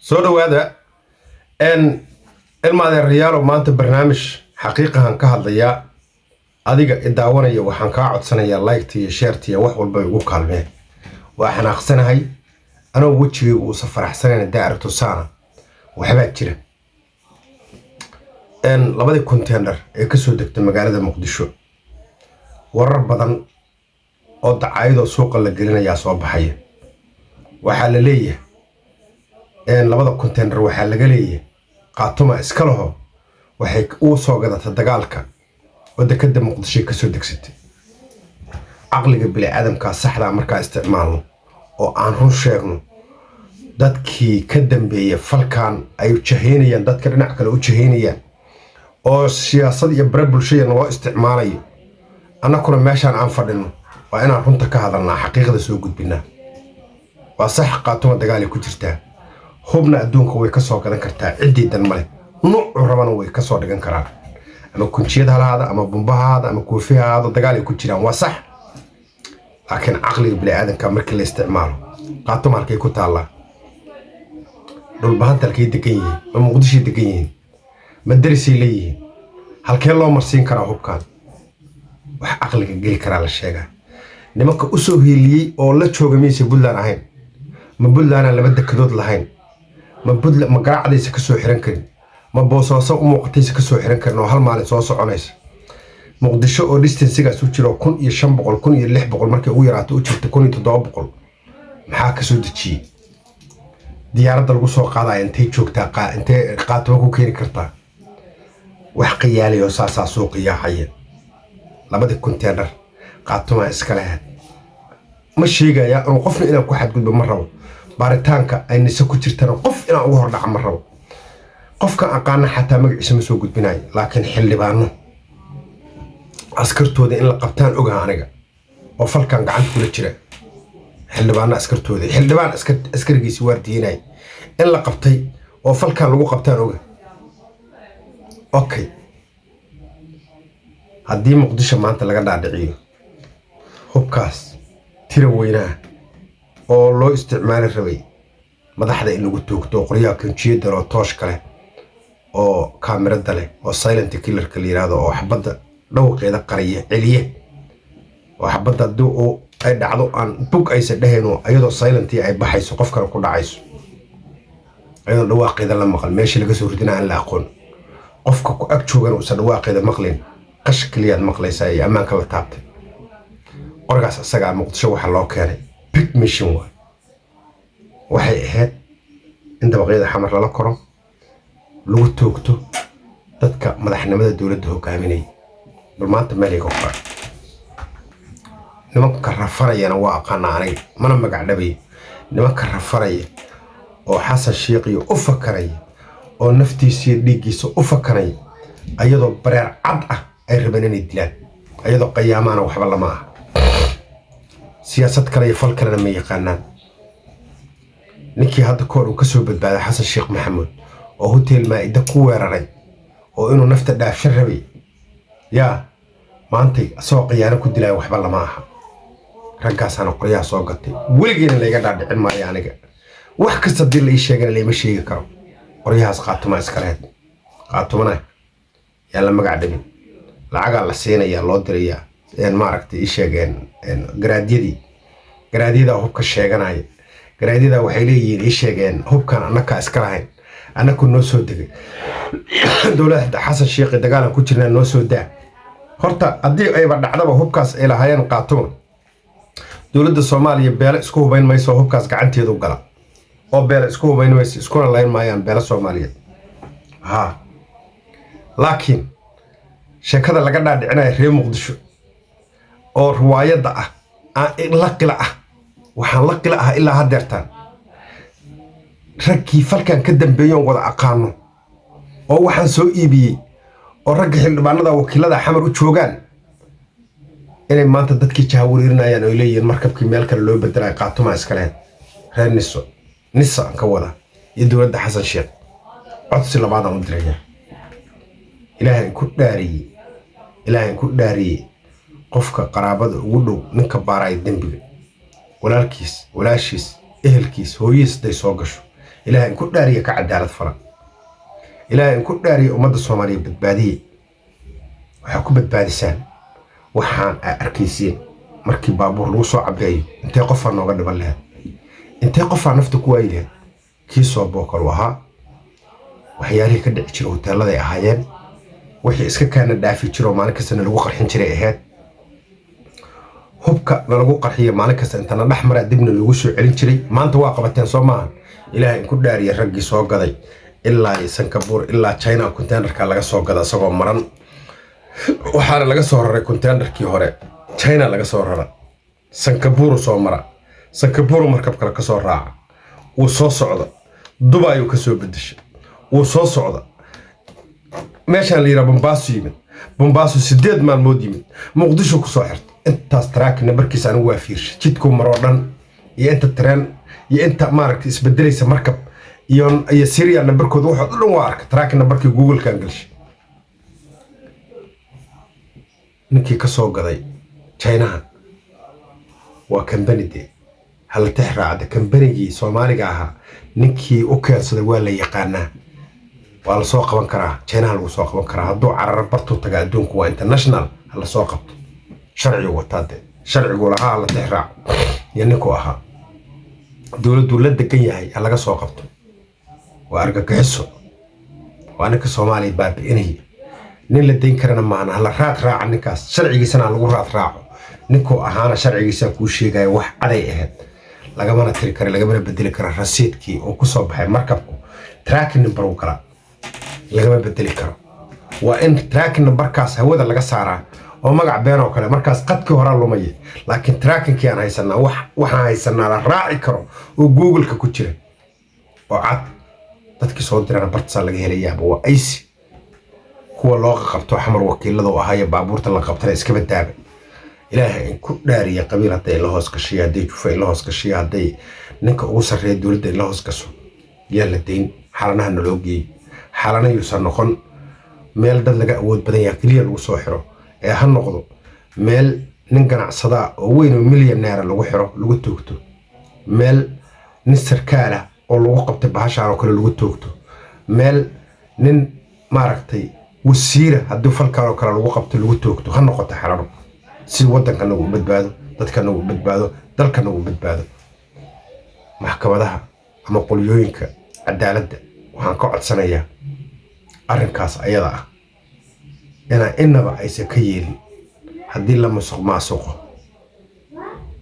soo dhawaada ilmaadeerayaal maanta barnaamij xaqiiqahan ka hadlaya adiga idaawanaya waxaan ka codsanayaa like iyo share iyo wax walba ugu kaalmeen waa xanaaqsanahay anoo wajigaygu u faraxsanayn daarto saana waxba jira labadii container ee ka soo degtay magaalada Muqdisho warar badan oo dacaayado suuqa la gelinayaa soo baxaya waxa la leeyahay labada container waxa laga leeyahay qaatuma iska laho waxay u soo gadatay dagaalka wadakada Muqdisho ka soo degsatay aqliga bili aadamka saxda marka isticmaalno oo aan run sheegno dadkii ka dambeeyay falkan ay jaheynayaan dadka dhinac kale u jaheynayaan oo siyaasad iyo bulshada loo isticmaalayo annaguna meeshaan aan fadhino waa inaan runta ka hadalnaa xaqiiqada soo gudbinaa waa sax qaatuma dagaal ku jirtaa hubna adduunka way ka soo gadan kartaa ciidan male nooc rabana way ka soo dhigan karaan ama kunjiyada halaada ama bumbahaada ama koofiyaada dagaal ku jiraan waa sax laakiin aqliga bili aadamka markii la isticmaalo qaatuma halkay ku taala dul bahantalkay degan yihiin ama Muqdisho degan yihiin madarisi leeyihiin halkee loo marsiin karaa hubkaan wax aqliga gali kara la sheegaa nimanka u soo hiiliyay oo la jooga meesha Puntland ahayn ma Puntland laba dekadood lahayn ma Puntland ma garaacdiisa ka soo xiran karin ma boosaaso u muuqataysa ka soo xiran karin oo hal maalin soo soconaysa Muqdisho oo distance-gaas u jiro 1500 1600 markay ugu yaraato u jirto 1700 maxaa ka soo dejiyay diyaaradda lagu soo qaaday intay joogtaa intay qaatuma ku keeni kartaa wax qiyaaliyo saasa suuq yahay labada container qaatuma iska leh ma sheegaya inuu qofna inaan ku xadgudbo ma rabo baaritaanka ay nisa ku jirtana qof inaan ugu hordhac ma rabo qofka aqaana xataa magaciisa ma soo gudbinayo laakiin xildhibaano askartooda in la qabtaan ogaa aniga oo falkan gacan kula jira xildhibaano askartooda xildhibaan askarigiisi waardiinay in la qabtay oo falkan lagu qabtaan ogaa okay haddii Muqdisho maanta laga dhaadhiciyo hubkaas tira weynaa oo loo isticmaali rabay madaxda in lagu toogto qoryaha kunjiyada oo toosh kale oo kaamirada leh oo silent killer ka yiraahdo oo xabada dhawqeeda qariya celiye oo xabada duu ay dhacdo aan bug aysa dhaheeno ayadoo silent ay baxayso qof kale ku dhacayso ayadoo dhawaaqeeda la maqal meeshii laga soo ridina aan la aqoon qofka ku ag joogan oo dhawaaqeeda maqlin qash kaliya maqlaysa ay amaanka la taabtay qorgaas asaga Muqdisho waxa loo keenay big mission waxay ahayd in dabaqyada xamar la koro lagu toogto dadka madaxnimada dawladda hogaaminay bal maanta meel iga qor nimanka rafarayana waa aqaanay mana magac dhabay nimanka rafaraya oo Xasan Sheekh iyo u fakaray oo naftiisa iyo dhigiisa u fakaray ayadoo bareer cad ah ay rabeen inay dilaan ayadoo qiyaamana waxba lama aha siyaasad kale iyo fal kale ma yaqaanaan ninkii hadda koor uu ka soo badbaaday Xasan Sheekh Maxamuud oo hotel Maida ku weeraray oo inuu nafta dhaafsho rabay yaa maantay soo qiyaano ku dilay waxba lama aha raggaasana qoryaha soo gatay weligeena la iga dhaadhicin maayo aniga wax kasta dil ay sheegan leeyma sheegi karo qoryahaas qaatuma iska leh qaatumana yaa la magac dhabin lacag la siinaya loo diraya ma aragtay ii sheegeen garaadiyada hubka sheeganaya garaadiyada waxay leeyihiin ii sheegeen hubkan annaka iska lahayn annaku noo soo degay dawladda Xasan Sheekh dagaalan ku jirnaa noo soo daa horta hadii ayba dhacdaba hubkaas ay lahaayeen qaatuma dawladda Soomaaliya beela isku hubayn mayso hubkaas gacanteedu gala oo beela isku hubayn mayso iskuna layn maayaan beela Soomaaliyeed laakiin sheekada laga dhaadhicinayo reer Muqdisho oo riwaayada ah la qila ah waxaan la qila ah ilaa hadeertaan ragkii falkan ka dambeeyo wada aqaano oo waxaan soo iibiyay oo ragga xildhibaanada wakiilada xamar u joogaan inay maanta dadkii jahawariirinayaan oo leeyihiin markabkii meel kale loo bedelay qaatuma iska leh reer nisa ka wada iyo dawladda Xasan Sheekh codsi labaad aan u diraya ilaahay ku dhaariyay qofka qaraabada ugu dhow ninka baaray dambiga walaalkiis walaashiis ehelkiis hooyis day soo gasho ilaahay in ku dhaariya ka cadaalad fala ilaahay in ku dhaariya ummadda Soomaaliyeed badbaadiye waxaa ku badbaadisaan waxaan arkaysiin markii baabuur lagu soo cabeeyo intee qof aan nooga dhiman lahayd intee qof aan nafta ku waayi lahayd kii soo bookal ahaa waxyaalihii ka dhici jiray hoteeladay ahaayeen wixii iska kaana dhaafi jiro maalin kasta lagu qarxin jiray ahayd hubka lagu qarxiyo maalin kasta inta la dhaxmara dibna lagu soo celin jiray maanta waa qabateen Soomaaliya ilaahay in ku dhaariya raggii soo gaday ilaa Singapore ilaa China containerka laga soo gada asagoo maran waxaana laga soo raray containerkii hore China laga soo raray Singapore soo mara Singapore markab kale ka soo raaca uu soo socdo Dubai uu ka soo bedeshay uu soo socdo meesha la yiraahdo Bombaaso 8 maalmood yimid Muqdisho ku soo xirtay intaas track numberkiisa anigu waa fiirshay jidku maro dhan iyo inta train iyo inta maaragtay isbedelaysa markab iyo serial numberkooda waxa dhan waa arka track numberkii Google kan galshay ninkii ka soo gaday China waa company hal tixraacda company Soomaaliga ahaa ninkii u keensaday waa la yaqaanaa waa la soo qaban karaa China lagu soo qaban karaa hadduu carar bartu taga adduunku waa international la soo qabto sharci wataade sharcigu lahaa la tixraac yaniko ahaa dawladdu la degan yahay laga soo qabto waa argagixiso waa ninka Soomaaliya baabi'inay nin la deyn karana maana la raad raaca ninkaas sharcigiisana lagu raad raaco ninko ahaana sharcigiisa ku sheegay wax caday ahayd lagamana tiri karo lagamana bedeli karo rasiidkii oo ku soo baxay markabku tracking number uu kala lagama bedeli karo waa in tracking numberkaas hawada laga saaraa oo magac been oo kale markaas qadkii hore lumay laakiin trackingkii aan haysanaa waxaan haysanaa la raaci karo oo Google-ka ku jira oo cad dadkii soo dirana bartsa laga helayaa waa aysi kuwa loo qabto xamar wakiilada oo ahaa baabuurta la qabtay iska badbaada ilaahay in ku dhaariya qabiilada ay la hoos gashay haday jufay la hoos gashay haday ninka ugu sareeyo dawladda la hoos gaso yaa la deyn xalanaha loo geeyay xalana yuusan noqon meel dad laga awood badan yahay kaliya lagu soo xiro ee ha noqdo meel nin ganacsada oo weyn oo milyaneer lagu xiro lagu toogto meel nin sarkaala oo lagu qabtay bahashaan oo kale lagu toogto meel nin maaragtay wasiira haddii falkaan oo kale lagu qabtay lagu toogto ha noqoto xalano si waddanka nagu badbaado dadka nagu badbaado dalka nagu badbaado maxkamadaha ama qoliyooyinka cadaaladda waxaan ka codsanayaa arrinkaas ayada ah inaba aysan ka yeelin haddii la musuqmaasuqo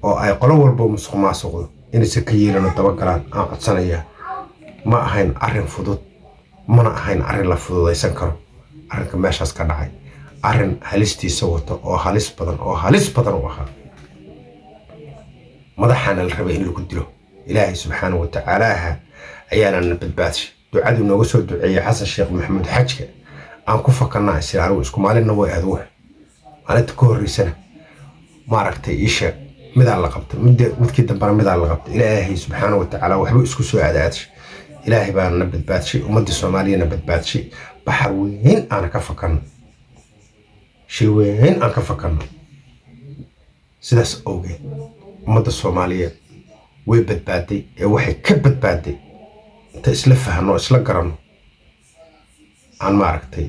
oo ay qolo walba musuqmaasuqdo inaysan ka yeelin oo dabagalaan aan codsanayaa ma ahayn arrin fudud mana ahayn arrin la fududaysan karo arrinka meeshaas ka dhacay arrin halistiisa wato oo halis badan u ahaa madaxana la rabay in lagu dilo ilaahay subxaanahu wa tacaala ayaana badbaadishay ducadu nooga soo duceeyay xasan sheekh maxamuud xajka aan ku fakanaa isiraaro isku maalinna way aad wax maalinta ka horeysana maaragtay isha midaa la qabtay midkii dambana midaa la qabtay ilaahay subxaanahu wa tacaala waxba isku soo aadaadishay ilaahay baana badbaadishay ummadda Soomaaliyeedna badbaadishay baxar weyn aan ka fakano shil weyn aan ka fakano sidaas awgeed ummadda Soomaaliyeed way badbaaday ee waxay ka badbaaday inta isla fahano isla garano aan maaragtay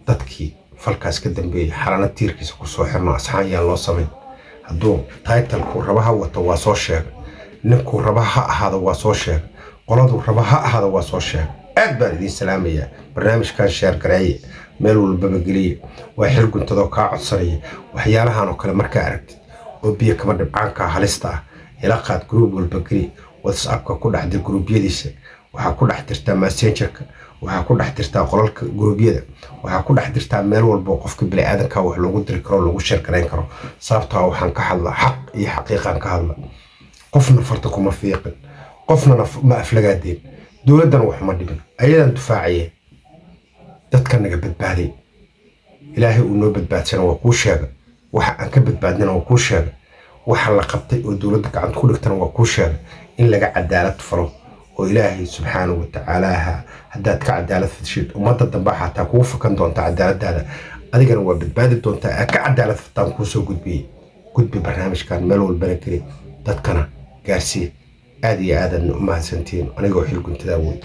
dadkii falkaas ka dambeeyay xalana tiirkiisa ku soo xirno asxaan yaa loo sameey hadduu title-ku rabaha wato waa soo sheeg ninku rabaha ahaado waa soo sheeg qoladu rabaha ahaado waa soo sheeg aad baan idin salaamayaa barnaamijkan share gareeye meel walba geliye waa xil guntado ka codsanaya waxyaalahan oo kale marka aragtid oo biyo kama dhibcaanka halista ah ila qaad group walba geli WhatsApp-ka ku dhaxdir group-yadiisa waxa ku dhex jirtaa Messenger-ka waxa ku dhex jirtaa qolalka group-yada waxa ku dhex jirtaa meel walba qofka bini aadanka wax loogu diri karo lagu share gareyn karo sababtoo waxaan ka hadlaa xaq iyo xaqiiqan ka hadlaa qofna farta kuma fiiqin qofna ma aflagaadeen dawladdan wax ma dhibin ayadan difaaciye dadka naga badbaaday ilaahay uu noo badbaadsana waa kuu sheega waxa aan ka badbaadnana waa kuu sheega waxa la qabtay oo dawladda gacanta ku dhigtana waa kuu sheega in laga cadaalad faro oo ilaahay subxaanahu wa tacaala haddaad ka cadaalad fadshid ummadda dambe xataa kugu fakan doonta cadaaladaada adigana waa badbaadi doontaa ka cadaalad fataan kuu soo gudbi barnaamijkan meel walbana geli dadkana gaarsii aad iyo aadan u mahadsantiin anigoo xil guntada weyn